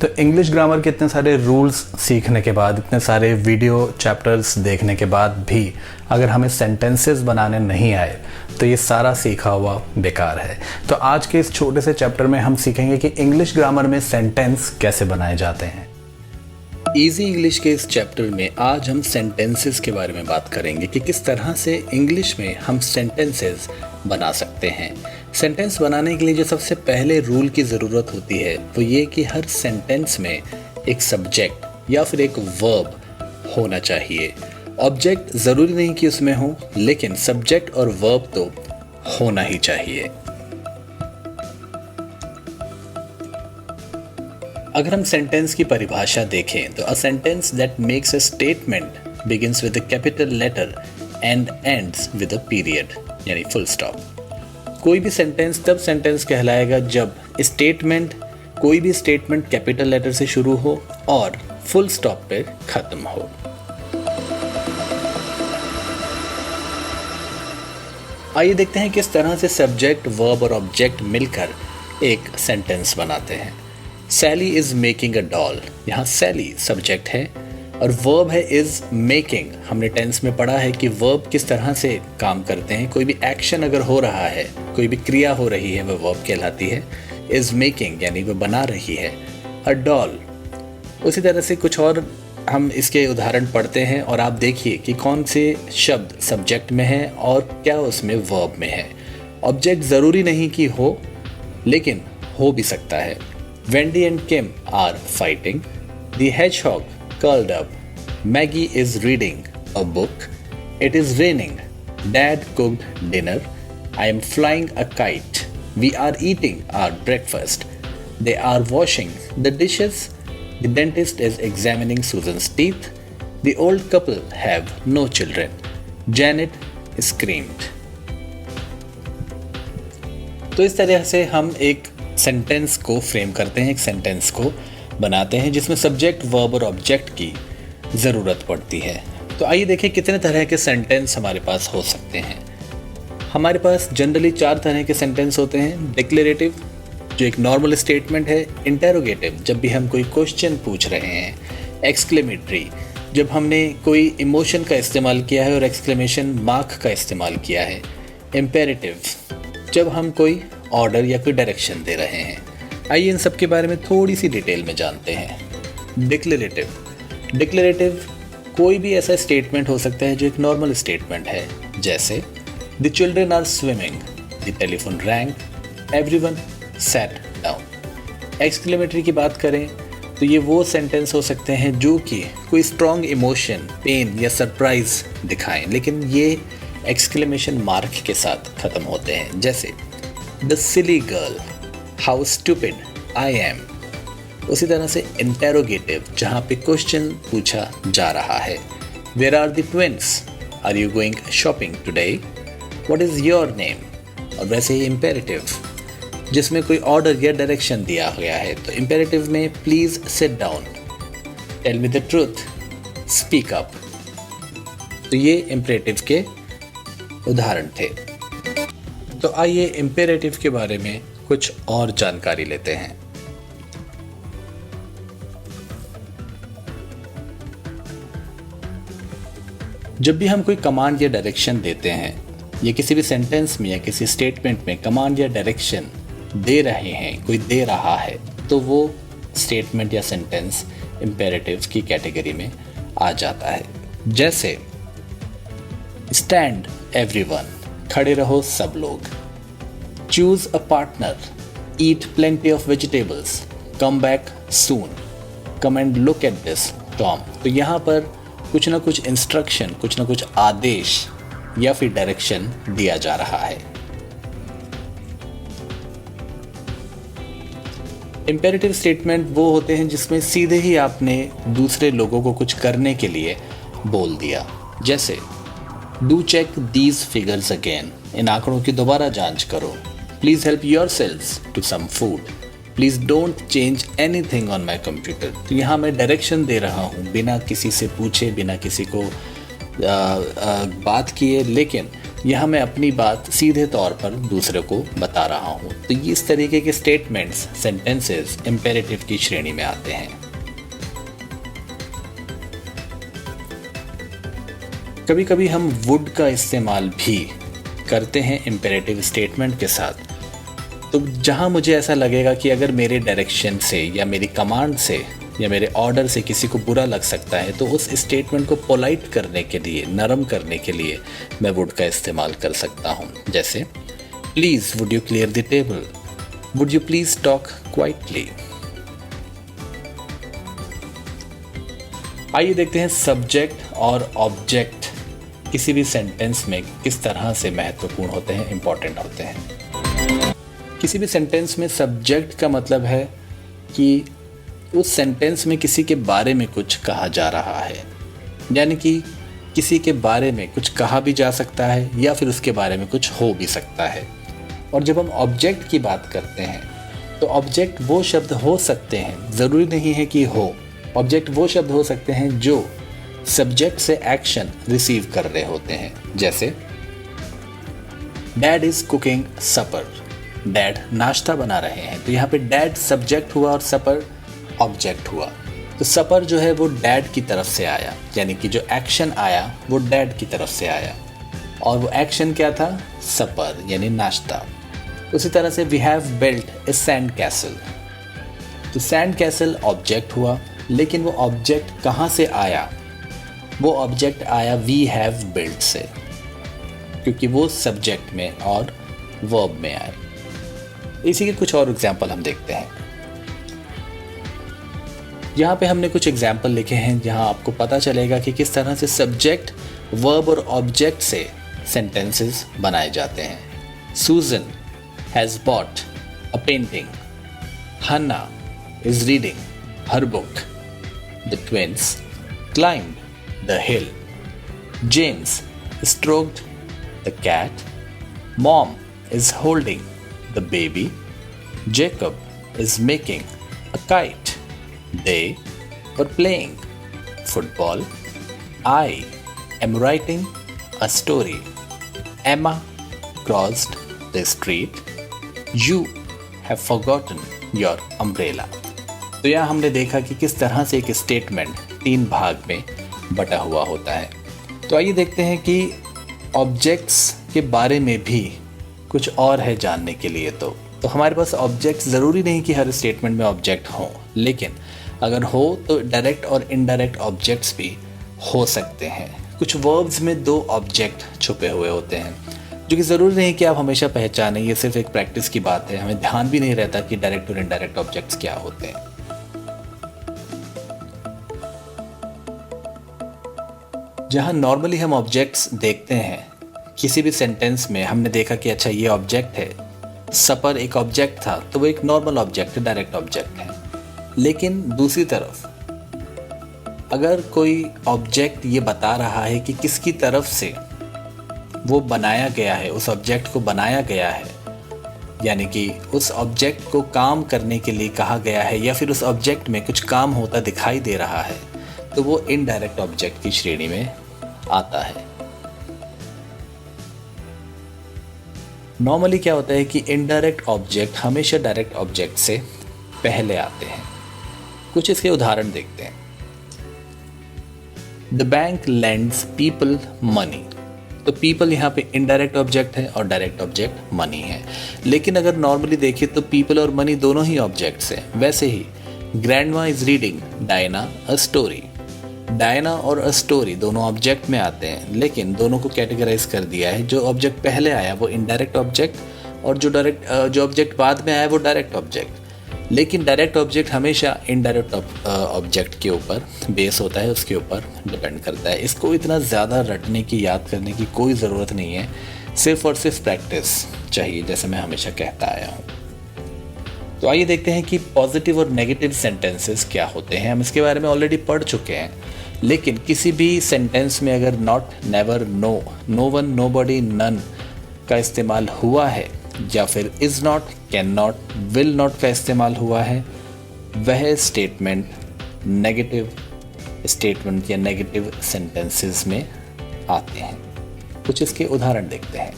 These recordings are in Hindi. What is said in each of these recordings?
तो इंग्लिश ग्रामर के इतने सारे रूल्स सीखने के बाद, इतने सारे वीडियो चैप्टर्स देखने के बाद भी अगर हमें सेंटेंसेस बनाने नहीं आए तो ये सारा सीखा हुआ बेकार है। तो आज के इस छोटे से चैप्टर में हम सीखेंगे कि इंग्लिश ग्रामर में सेंटेंस कैसे बनाए जाते हैं। इजी इंग्लिश के इस चैप्टर में आज हम सेंटेंसेस के बारे में बात करेंगे कि किस तरह से इंग्लिश में हम सेंटेंसेस बना सकते हैं। सेंटेंस बनाने के लिए जो सबसे पहले रूल की ज़रूरत होती है वो ये कि हर सेंटेंस में एक सब्जेक्ट या फिर एक वर्ब होना चाहिए। ऑब्जेक्ट ज़रूरी नहीं कि उसमें हो, लेकिन सब्जेक्ट और वर्ब तो होना ही चाहिए। अगर हम सेंटेंस की परिभाषा देखें तो a sentence that makes a statement begins with a capital letter and ends with a period, यानी फुल स्टॉप। कोई भी सेंटेंस तब सेंटेंस कहलाएगा जब कोई भी स्टेटमेंट कैपिटल लेटर से शुरू हो और फुल स्टॉप पे खत्म हो। आइए देखते हैं किस तरह से सब्जेक्ट, वर्ब और ऑब्जेक्ट मिलकर एक सेंटेंस बनाते हैं। सैली इज मेकिंग अ डॉल, यहाँ सैली सब्जेक्ट है और वर्ब है इज मेकिंग। हमने टेंस में पढ़ा है कि वर्ब किस तरह से काम करते हैं। कोई भी एक्शन अगर हो रहा है, कोई भी क्रिया हो रही है, वह वर्ब कहलाती है। इज मेकिंग यानी वह बना रही है। अ डॉल, उसी तरह से कुछ और हम इसके उदाहरण पढ़ते हैं और आप देखिए कि कौन से शब्द सब्जेक्ट में है और क्या उसमें वर्ब में है। ऑब्जेक्ट ज़रूरी नहीं कि हो, लेकिन हो भी सकता है। Wendy and Kim are fighting. The hedgehog curled up. Maggie is reading a book. It is raining. Dad cooked dinner. I am flying a kite. We are eating our breakfast. They are washing the dishes. The dentist is examining Susan's teeth. The old couple have no children. Janet screamed. तो इस तरह से हम एक सेंटेंस को फ्रेम करते हैं, एक सेंटेंस को बनाते हैं जिसमें सब्जेक्ट, वर्ब और ऑब्जेक्ट की ज़रूरत पड़ती है। तो आइए देखें कितने तरह के सेंटेंस हमारे पास हो सकते हैं। हमारे पास जनरली 4 तरह के सेंटेंस होते हैं। डिक्लेरेटिव, जो एक नॉर्मल स्टेटमेंट है। इंटेरोगेटिव, जब भी हम कोई क्वेश्चन पूछ रहे हैं। एक्सक्लेमेटरी, जब हमने कोई इमोशन का इस्तेमाल किया है और एक्सक्लेमेशन मार्क का इस्तेमाल किया है। इम्पेरेटिव, जब हम कोई ऑर्डर या कोई डायरेक्शन दे रहे हैं। आइए इन सब के बारे में थोड़ी सी डिटेल में जानते हैं। डिक्लेरेटिव कोई भी ऐसा स्टेटमेंट हो सकता है जो एक नॉर्मल स्टेटमेंट है, जैसे the children are swimming, the telephone rang, everyone sat down. Exclamatory की बात करें तो ये वो सेंटेंस हो सकते हैं जो कि कोई स्ट्रॉन्ग इमोशन, पेन या सरप्राइज दिखाएं, लेकिन ये एक्सक्लेमेशन मार्क के साथ ख़त्म होते हैं, जैसे the silly girl, how stupid I am. उसी तरह से इंटेरोगेटिव, जहाँ पे क्वेश्चन पूछा जा रहा है। Where are the twins, are you going shopping today, what is your name. और वैसे ही इम्पेरेटिव, जिसमें कोई ऑर्डर या डायरेक्शन दिया गया है। तो इम्पेरेटिव में please sit down, tell me the truth, speak up. तो ये इम्पेरेटिव के उदाहरण थे। तो आइए इम्पेरेटिव के बारे में कुछ और जानकारी लेते हैं। जब भी हम कोई कमांड या डायरेक्शन देते हैं, या किसी भी सेंटेंस में या किसी स्टेटमेंट में कमांड या डायरेक्शन दे रहे हैं, कोई दे रहा है, तो वो स्टेटमेंट या सेंटेंस इम्पेरेटिव की कैटेगरी में आ जाता है। जैसे स्टैंड एवरीवन, खड़े रहो सब लोग। Choose a partner, eat plenty of vegetables, come back soon, come and look at this Tom. तो यहाँ पर कुछ ना कुछ इंस्ट्रक्शन, कुछ ना कुछ आदेश या फिर डायरेक्शन दिया जा रहा है। इम्पेरेटिव स्टेटमेंट वो होते हैं जिसमें सीधे ही आपने दूसरे लोगों को कुछ करने के लिए बोल दिया, जैसे do check these figures again, इन आंकड़ों की दोबारा जांच करो। Please help yourselves to some food, please don't change anything on my computer. तो यहाँ मैं डायरेक्शन दे रहा हूँ बिना किसी से पूछे, बिना किसी को बात किए, लेकिन यहाँ मैं अपनी बात सीधे तौर पर दूसरे को बता रहा हूँ। तो ये इस तरीके के स्टेटमेंट्स, सेंटेंसेस इम्पेरेटिव की श्रेणी में आते हैं। कभी कभी हम वुड का इस्तेमाल भी करते हैं इम्पेरेटिव स्टेटमेंट के साथ। तो जहाँ मुझे ऐसा लगेगा कि अगर मेरे डायरेक्शन से या मेरी कमांड से या मेरे ऑर्डर से किसी को बुरा लग सकता है, तो उस स्टेटमेंट को पोलाइट करने के लिए, नरम करने के लिए मैं वुड का इस्तेमाल कर सकता हूँ। जैसे please would you clear the table, would you please talk quietly. आइए देखते हैं सब्जेक्ट और ऑब्जेक्ट किसी भी सेंटेंस में किस तरह से महत्वपूर्ण होते हैं, इंपॉर्टेंट होते हैं। किसी भी सेंटेंस में सब्जेक्ट का मतलब है कि उस सेंटेंस में किसी के बारे में कुछ कहा जा रहा है, यानी कि किसी के बारे में कुछ कहा भी जा सकता है या फिर उसके बारे में कुछ हो भी सकता है। और जब हम ऑब्जेक्ट की बात करते हैं तो ऑब्जेक्ट वो शब्द हो सकते हैं, ज़रूरी नहीं है कि हो। ऑब्जेक्ट वो शब्द हो सकते हैं जो सब्जेक्ट से एक्शन रिसीव कर रहे होते हैं। जैसे dad is cooking supper, dad नाश्ता बना रहे हैं। तो यहाँ पे डैड सब्जेक्ट हुआ और सपर ऑब्जेक्ट हुआ। तो सपर जो है वो डैड की तरफ से आया, यानी कि जो एक्शन आया वो डैड की तरफ से आया, और वो एक्शन क्या था? सपर यानी नाश्ता। उसी तरह से we have built a sand castle, तो सैंड कैसल ऑब्जेक्ट हुआ, लेकिन वो ऑब्जेक्ट कहाँ से आया? वो ऑब्जेक्ट आया वी हैव बिल्ट से, क्योंकि वो सब्जेक्ट में और वर्ब में आए। इसी के कुछ और एग्जाम्पल हम देखते हैं। यहाँ पे हमने कुछ एग्जाम्पल लिखे हैं जहाँ आपको पता चलेगा कि किस तरह से सब्जेक्ट, वर्ब और ऑब्जेक्ट से सेंटेंसेस बनाए जाते हैं। Susan has bought a painting, Hannah is reading her book, the twins climbed the hill, James stroked the cat, mom is holding the baby, Jacob is making a kite, they were playing football, I am writing a story, Emma crossed the street, you have forgotten your umbrella। तो यहाँ हमने देखा कि किस तरह से एक स्टेटमेंट 3 भाग में बटा हुआ होता है। तो आइए देखते हैं कि ऑब्जेक्ट्स के बारे में भी कुछ और है जानने के लिए। तो हमारे पास ऑब्जेक्ट्स ज़रूरी नहीं कि हर स्टेटमेंट में ऑब्जेक्ट हो, लेकिन अगर हो तो डायरेक्ट और इनडायरेक्ट ऑब्जेक्ट्स भी हो सकते हैं। कुछ वर्ब्स में 2 ऑब्जेक्ट छुपे हुए होते हैं, जो कि ज़रूरी नहीं कि आप हमेशा पहचानें। ये सिर्फ एक प्रैक्टिस की बात है, हमें ध्यान भी नहीं रहता कि डायरेक्ट और इनडायरेक्ट ऑब्जेक्ट्स क्या होते हैं। जहाँ नॉर्मली हम ऑब्जेक्ट्स देखते हैं किसी भी सेंटेंस में, हमने देखा कि अच्छा ये ऑब्जेक्ट है, सपर एक ऑब्जेक्ट था, तो वो एक नॉर्मल ऑब्जेक्ट है, डायरेक्ट ऑब्जेक्ट है। लेकिन दूसरी तरफ अगर कोई ऑब्जेक्ट ये बता रहा है कि किसकी तरफ से वो बनाया गया है, उस ऑब्जेक्ट को बनाया गया है, यानी कि उस ऑब्जेक्ट को काम करने के लिए कहा गया है या फिर उस ऑब्जेक्ट में कुछ काम होता दिखाई दे रहा है, तो वो इनडायरेक्ट ऑब्जेक्ट की श्रेणी में आता है। नॉर्मली क्या होता है कि इनडायरेक्ट ऑब्जेक्ट हमेशा डायरेक्ट ऑब्जेक्ट से पहले आते हैं। कुछ इसके उदाहरण देखते हैं। The bank lends people money, तो पीपल यहाँ पे इनडायरेक्ट ऑब्जेक्ट है और डायरेक्ट ऑब्जेक्ट मनी है। लेकिन अगर नॉर्मली देखिए तो पीपल और मनी दोनों ही ऑब्जेक्ट्स हैं। वैसे ही grandma is reading Diana a story, Diana और अ स्टोरी दोनों ऑब्जेक्ट में आते हैं, लेकिन दोनों को कैटेगराइज कर दिया है। जो ऑब्जेक्ट पहले आया वो इनडायरेक्ट ऑब्जेक्ट और जो ऑब्जेक्ट बाद में आया वो डायरेक्ट ऑब्जेक्ट। लेकिन डायरेक्ट ऑब्जेक्ट हमेशा इनडायरेक्ट ऑब्जेक्ट के ऊपर बेस होता है, उसके ऊपर डिपेंड करता है। इसको इतना ज़्यादा रटने की, याद करने की कोई ज़रूरत नहीं है, सिर्फ और सिर्फ प्रैक्टिस चाहिए, जैसे मैं हमेशा कहता आया हूँ। तो आइए देखते हैं कि पॉजिटिव और नेगेटिव सेंटेंसेस क्या होते हैं। हम इसके बारे में ऑलरेडी पढ़ चुके हैं, लेकिन किसी भी सेंटेंस में अगर not, never, no, no one, nobody, none का इस्तेमाल हुआ है या फिर is not, can not, will not का इस्तेमाल हुआ है, वह स्टेटमेंट नेगेटिव स्टेटमेंट या नेगेटिव सेंटेंसेस में आते हैं। कुछ इसके उदाहरण देखते हैं।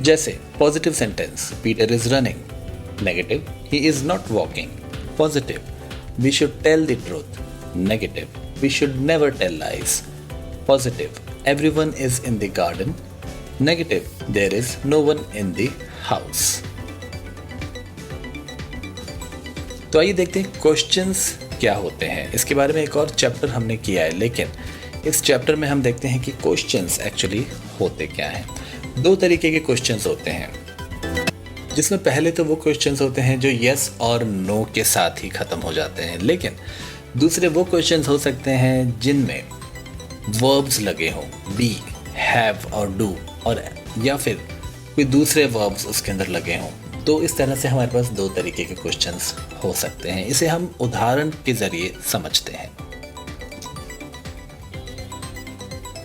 जैसे positive sentence, Peter is running. Negative, he is not walking. Positive, we should tell the truth. Negative, we should never tell lies. Positive, everyone is in the garden. Negative, there is no one in the house. तो आइए देखते हैं क्वेश्चंस क्या होते हैं। इसके बारे में एक और चैप्टर हमने किया है, लेकिन इस चैप्टर में हम देखते हैं कि क्वेश्चंस एक्चुअली होते क्या हैं। दो तरीके के क्वेश्चंस होते हैं, जिसमें पहले तो वो क्वेश्चंस होते हैं जो यस और नो के साथ ही खत्म हो जाते हैं, लेकिन दूसरे वो क्वेश्चंस हो सकते हैं जिनमें वर्ब्स लगे हों, बी, हैव और डू, और या फिर कोई दूसरे वर्ब्स उसके अंदर लगे हों। तो इस तरह से हमारे पास दो तरीके के क्वेश्चंस हो सकते हैं। इसे हम उदाहरण के जरिए समझते हैं।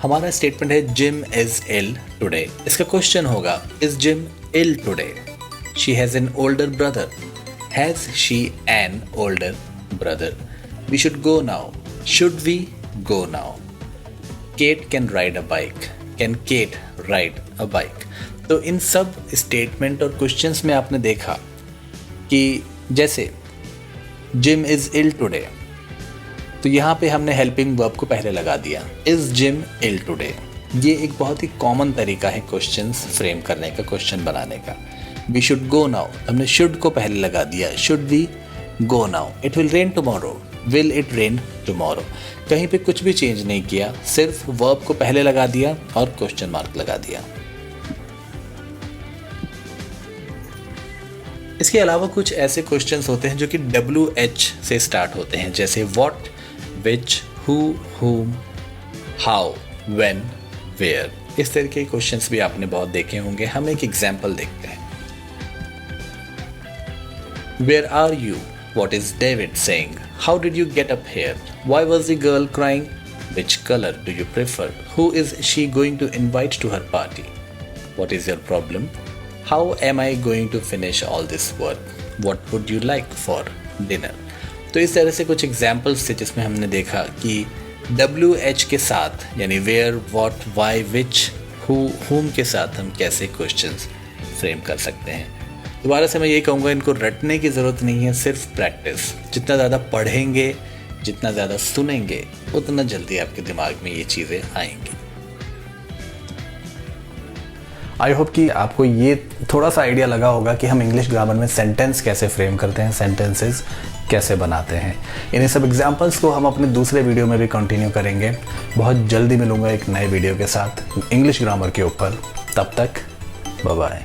हमारा स्टेटमेंट है जिम इज इल टुडे। इसका क्वेश्चन होगा is Jim ill today? She has an older brother. Has she an older brother? We should go now. Should we go now? Kate can ride a bike. Can Kate ride a bike? तो इन सब स्टेटमेंट और क्वेश्चंस में आपने देखा कि जैसे जिम इज इल टुडे, तो यहाँ पे हमने हेल्पिंग वर्ब को पहले लगा दिया, इज जिम इल टुडे। ये एक बहुत ही कॉमन तरीका है क्वेश्चंस फ्रेम करने का, क्वेश्चन बनाने का। वी शुड गो नाउ, हमने शुड को पहले लगा दिया, should we go now? It will rain tomorrow, will it rain tomorrow? कहीं पे कुछ भी चेंज नहीं किया, सिर्फ वर्ब को पहले लगा दिया और क्वेश्चन मार्क लगा दिया। इसके अलावा कुछ ऐसे क्वेश्चंस होते हैं जो कि WH से स्टार्ट होते हैं, जैसे what, which, who, whom, how, when, where. इस तरह के क्वेश्चंस भी आपने बहुत देखे होंगे। हम एक एग्जांपल देखते हैं। Where are you? What is David saying? How did you get up here? Why was the girl crying? Which colour do you prefer? Who is she going to invite to her party? What is your problem? How am I going to finish all this work? What would you like for dinner? तो इस तरह से कुछ एग्जाम्पल्स थे जिसमें हमने देखा कि WH के साथ, यानी where, what, why, which, who, whom के साथ हम कैसे क्वेश्चंस फ्रेम कर सकते हैं। दोबारा से मैं यही कहूँगा, इनको रटने की ज़रूरत नहीं है, सिर्फ प्रैक्टिस। जितना ज़्यादा पढ़ेंगे, जितना ज़्यादा सुनेंगे, उतना जल्दी आपके दिमाग में ये चीज़ें आएंगी। आई होप कि आपको ये थोड़ा सा आइडिया लगा होगा कि हम इंग्लिश ग्रामर में सेंटेंस कैसे फ्रेम करते हैं, सेंटेंसेस कैसे बनाते हैं। इन्हीं सब एग्जांपल्स को हम अपने दूसरे वीडियो में भी कंटिन्यू करेंगे। बहुत जल्दी मिलूंगा एक नए वीडियो के साथ इंग्लिश ग्रामर के ऊपर। तब तक बाय बाय।